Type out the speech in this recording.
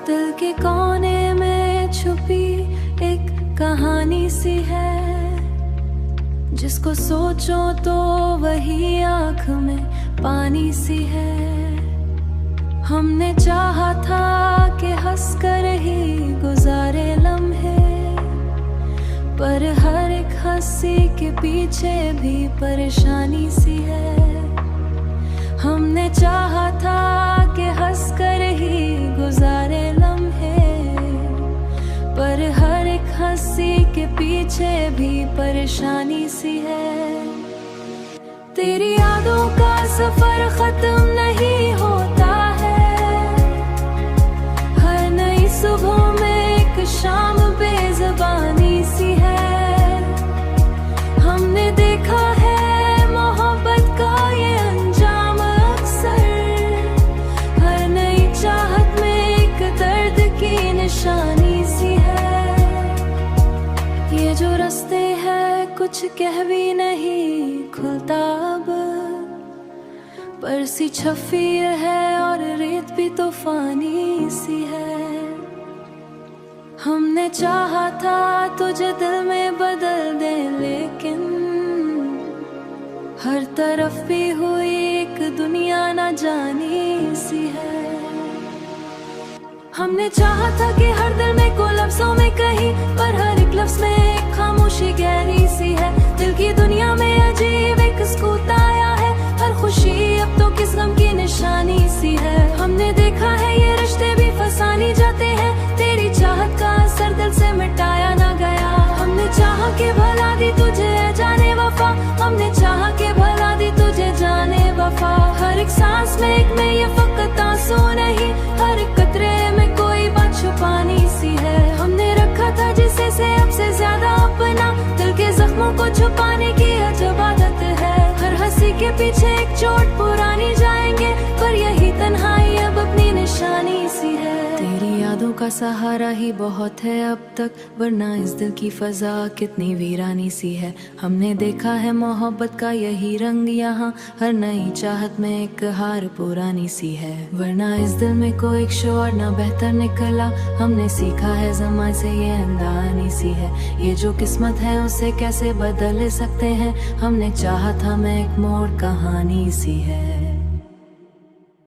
दिल के कोने में छुपी एक कहानी सी है, जिसको सोचो तो वही आँख में पानी सी है। हमने चाहा था कि हंसकर ही गुजारे लम्हे, पर हर एक हंसी के पीछे भी परेशानी सी है। हमने चाहा था कि हंसकर ही गुजारे लम्हे, पर हर एक हंसी के पीछे भी परेशानी सी है। तेरी यादों का सफर खत्म नहीं होता है, हर नई सुबह में एक शाम बेज़बानी सी है। हमने देखा है मोहब्बत का ये अंजाम अक्सर, हर नई चाहत में एक दर्द की निशानी सी है। ये जो रास्ते हैं कुछ कह भी नहीं खुलता अब, बरसी छफी है और रेत भी तूफानी सी है। हमने चाहा था तुझे दिल में बदल दे, लेकिन हर तरफ भी हुई एक दुनिया ना जानी सी है। हमने चाहा था कि हर दिल में को लफ्जों में कहीं, पर हर एक लफ्ज में एक खामोशी गहरी सी है। दिल की दुनिया में अजीब एक सुकून आया है, हर खुशी अब तो किस गम की निशानी सी है। हमने देखा है ये रिश्ते भी फसाने जाते हैं, तेरी चाहत का असर दिल से मिटाया ना गया। हमने चाहा कि भला दी तुझे जाने वफा, हमने चाहा कि भला दी तुझे जाने वफा। हर एक सांस में एक में ये फकत आंसू नहीं, हर एक कतरे में कोई बात छुपानी सी है। हमने रखा था जिसे से अब से ज्यादा अपना, दिल के जख्मों को छुपाने की अजब आदत है। हर हंसी के पीछे एक चोट पुरानी जाएंगे, पर यही तन्हाई अब अपनी निशानी सी है। तेरी यादों का सहारा ही बहुत है अब तक, वरना इस दिल की फजा कितनी वीरानी सी है। हमने देखा है मोहब्बत का यही रंग यहाँ, हर नई चाहत में एक हार पुरानी सी है। वरना इस दिल में कोई एक शोर ना बेहतर निकला, हमने सीखा है ज़माने से ये अंदानी सी है। ये जो किस्मत है उसे कैसे बदल सकते हैं, हमने चाहा था मैं एक मोड़ कहानी सी है।